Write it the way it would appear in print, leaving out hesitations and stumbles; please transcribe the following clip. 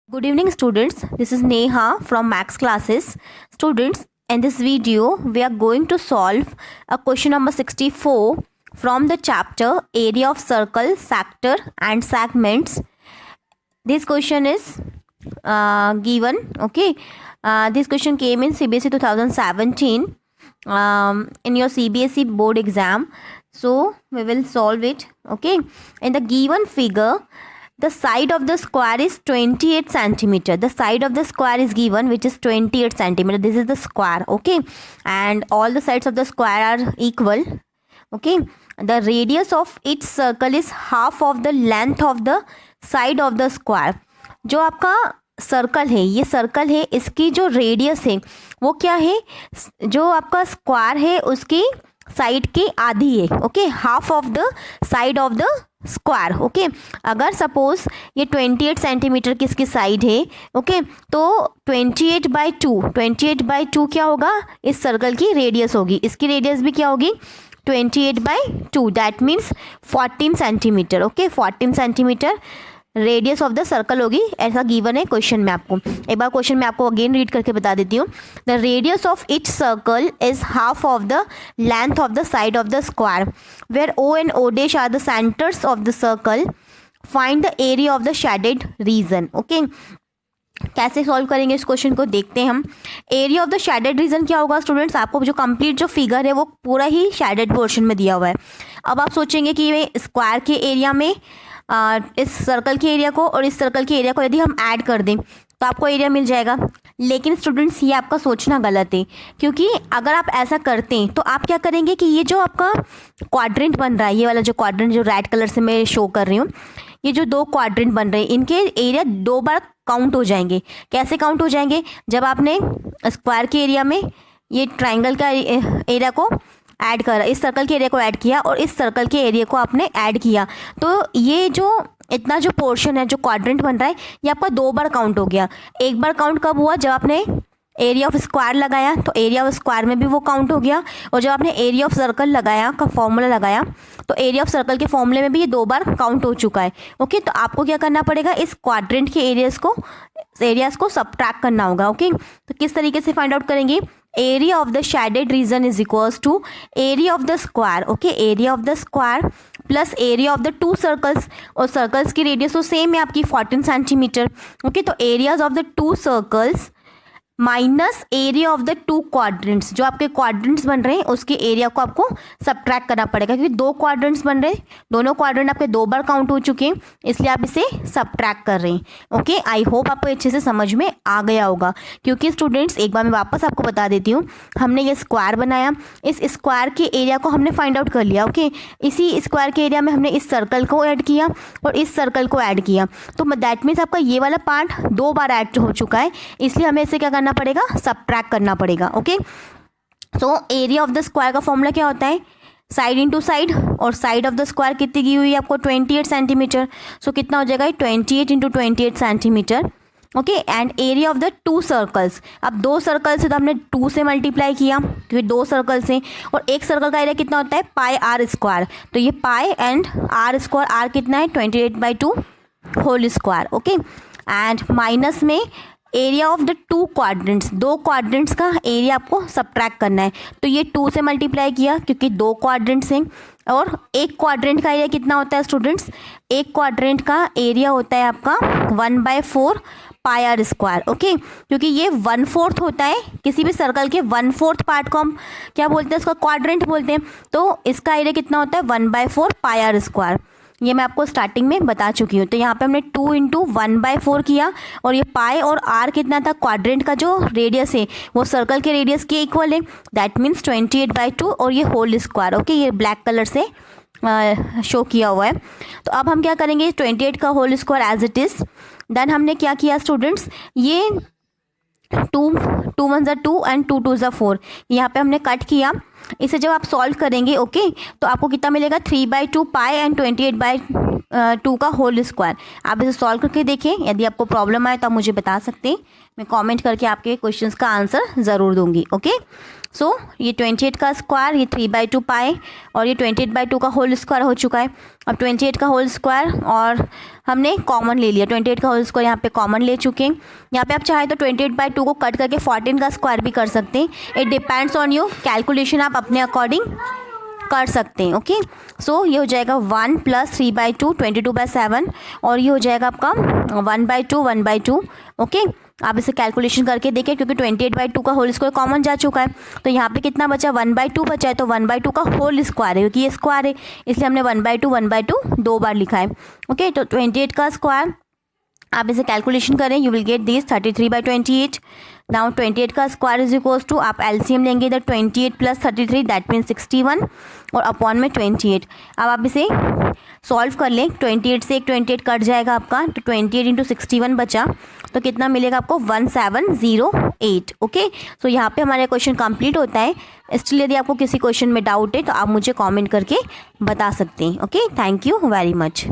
Good evening students, this is Neha from Max classes. Students, in this video we are going to solve a question number 64 from the chapter area of circle, sector and segments. This question is given, okay. This question came in CBSE 2017 in your CBSE board exam. So we will solve it, okay. In the given figure, the side of the square is 28 centimeter. The side of the square is given, which is 28 centimeter. This is the square, okay, and all the sides of the square are equal, okay. The radius of each circle is half of the length of the side of the square. जो आपका circle है, ये circle है, इसकी जो radius है वो क्या है, जो आपका स्क्वायर है उसकी साइड की आधी है, okay, half of the side of the square, okay. अगर सपोज ये 28 सेंटीमीटर की इसकी साइड है, ओके, तो 28/2 क्या होगा, इस सर्कल की रेडियस होगी, इसकी रेडियस भी क्या होगी 28/2, that means 14 centimetre, okay. 14 centimetre radius of the circle होगी, ऐसा गिवन है क्वेश्चन में आपको. एक बार क्वेश्चन में आपको अगेन रीड करके बता देती हूँ. The radius of each circle is half of the length of the side of the square where O and O dash are the centres of the circle. Find the area of the shaded region, okay. कैसे solve करेंगे इस question को देखते हैं हम. Area of the shaded region क्या होगा students, आपको जो कंप्लीट जो फिगर है वो पूरा ही शेडेड पोर्शन में दिया हुआ है. अब आप सोचेंगे कि ये स्क्वायर के एरिया में इस सर्कल के एरिया को और इस सर्कल के एरिया को यदि हम ऐड कर दें तो आपको एरिया मिल जाएगा. लेकिन स्टूडेंट्स ये आपका सोचना गलत है, क्योंकि अगर आप ऐसा करते हैं तो आप क्या करेंगे कि ये जो आपका क्वाड्रेंट बन रहा है, ये वाला जो क्वाड्रेंट जो रेड कलर से मैं शो कर रही हूँ, ये जो दो क्वाड्रेंट बन रहे हैं इनके एरिया दो बार काउंट हो जाएंगे. कैसे काउंट हो जाएंगे, जब आपने स्क्वायर के एरिया में ये ट्राइंगल का एरिया को ऐड करा, इस सर्कल के एरिया को ऐड किया और इस सर्कल के एरिया को आपने ऐड किया, तो ये जो इतना जो पोर्शन है जो क्वाड्रेंट बन रहा है ये आपका दो बार काउंट हो गया. एक बार काउंट कब हुआ, जब आपने एरिया ऑफ स्क्वायर लगाया तो एरिया ऑफ स्क्वायर में भी वो काउंट हो गया, और जब आपने एरिया ऑफ सर्कल लगाया का फॉर्मूला लगाया तो एरिया ऑफ सर्कल के फॉर्मूले में भी ये दो बार काउंट हो चुका है, ओके. तो आपको क्या करना पड़ेगा, इस क्वाड्रेंट के एरियाज को सबट्रैक्ट करना होगा, ओके. तो किस तरीके से फाइंड आउट करेंगे, area of the shaded region is equals to area of the square, okay, area of the square plus area of the two circles, और सर्कल्स की रेडियस तो सेम है आपकी 14 सेंटीमीटर, ओके. तो areas of the two circles minus area of the two quadrants, जो आपके quadrants बन रहे हैं उसके एरिया को आपको सबट्रैक्ट करना पड़ेगा, क्योंकि दो क्वाड्रेंट्स बन रहे हैं, दोनों क्वाड्रेंट आपके दो बार काउंट हो चुके हैं, इसलिए आप इसे सबट्रैक्ट कर रहे हैं, ओके. आई होप आपको अच्छे से समझ में आ गया होगा, क्योंकि स्टूडेंट्स एक बार मैं वापस आपको बता देती हूँ. हमने ये स्क्वायर बनाया, इस स्क्वायर के एरिया को हमने फाइंड आउट कर लिया, ओके. इसी स्क्वायर के एरिया में हमने इस सर्कल को ऐड किया और इस सर्कल को ऐड किया, तो दैट मीन्स आपका ये वाला पार्ट दो बार ऐड हो चुका है, इसलिए हमें इसे क्या करना पड़ेगा, सबट्रैक्ट करना पड़ेगा, okay. So area of the square का फॉर्मूला क्या होता है, साइड इंटू साइड, और साइड ऑफ द स्क्वायर कितनी की हुई है आपको 28 सेंटीमीटर, सो कितना हो जाएगा 28 into 28 centimetre, okay. And area of the two circles, अब दो सर्कल से तो हमने 2 से मल्टीप्लाई किया क्योंकि दो सर्कल से, और एक सर्कल का एरिया कितना होता है पाई आर स्क्वायर, तो ये pi and R square, R कितना है 28/2 whole square, okay. And minus में area of the two quadrants, दो क्वाड्रेंट्स का एरिया आपको सबट्रैक्ट करना है, तो ये 2 से मल्टीप्लाई किया क्योंकि दो क्वाड्रेंट्स हैं, और एक क्वाड्रेंट का एरिया कितना होता है स्टूडेंट्स, एक क्वाड्रेंट का एरिया होता है आपका 1/4 पाई आर स्क्वायर, ओके. क्योंकि ये 1/4 होता है, किसी भी सर्कल के 1/4 पार्ट को हम क्या बोलते हैं, उसका क्वाड्रेंट बोलते हैं, तो इसका एरिया कितना होता है 1/4 पाई आर स्क्वायर. ये मैं आपको स्टार्टिंग में बता चुकी हूँ. तो यहाँ पे हमने 2 इंटू 1/4 किया, और ये पाई और आर कितना था, क्वाड्रेंट का जो रेडियस है वो सर्कल के रेडियस के इक्वल है, दैट मीन्स 28/2, और ये होल स्क्वायर, ओके. ये ब्लैक कलर से शो किया हुआ है. तो अब हम क्या करेंगे, 28 का whole square as it is. Then हमने क्या किया स्टूडेंट्स, ये 2 1 2 एंड 2 2 4 यहाँ पे हमने कट किया. इसे जब आप सॉल्व करेंगे, ओके, तो आपको कितना मिलेगा 3/2 पाई एंड 28/2 का होल स्क्वायर. आप इसे सॉल्व करके देखें, यदि आपको प्रॉब्लम आए तो आप मुझे बता सकते हैं, मैं कमेंट करके आपके क्वेश्चंस का आंसर ज़रूर दूंगी, ओके. सो ये 28 का स्क्वायर, ये 3/2 पाई और ये 28/2 का होल स्क्वायर हो चुका है। अब 28 का होल स्क्वायर और हमने कॉमन ले लिया, 28 का होल स्क्वायर यहाँ पे कॉमन ले चुके हैं। यहाँ पे आप चाहे तो 28/2 को कट करके 14 का स्क्वायर भी कर सकते हैं। It depends on you, calculation आप अपने अकॉर्डिंग कर सकते हैं। ओके, सो ये हो जाएगा 1 + 3/2 22/7 और ये हो जाएगा आपका 1/2 1/2। ओके, आप इसे कैलकुलेशन करके देखिए क्योंकि 28/2 का होल स्क्वायर कॉमन जा चुका है, तो यहाँ पे कितना बचा, 1/2 बचा है, तो 1/2 का होल स्क्वायर है क्योंकि ये स्क्वायर है, इसलिए हमने 1/2 1/2 दो बार लिखा है। ओके, तो 28 का स्क्वायर आप इसे कैलकुलेशन करें, you will get this 33/28। Now 28 का स्क्वायर इज इक्वल्स टू, आप एलसीएम लेंगे इधर 28 + 33 दैट मीन्स 61 और अपॉन में 28। अब आप इसे सॉल्व कर लें, 28 से एक 28 कट जाएगा आपका, तो 28 × 61 बचा, तो कितना मिलेगा आपको 1708। ओके, सो यहाँ पे हमारा क्वेश्चन कंप्लीट होता है। स्टिल यदि आपको किसी क्वेश्चन में डाउट है तो आप मुझे कॉमेंट करके बता सकते हैं। Okay, thank you very much.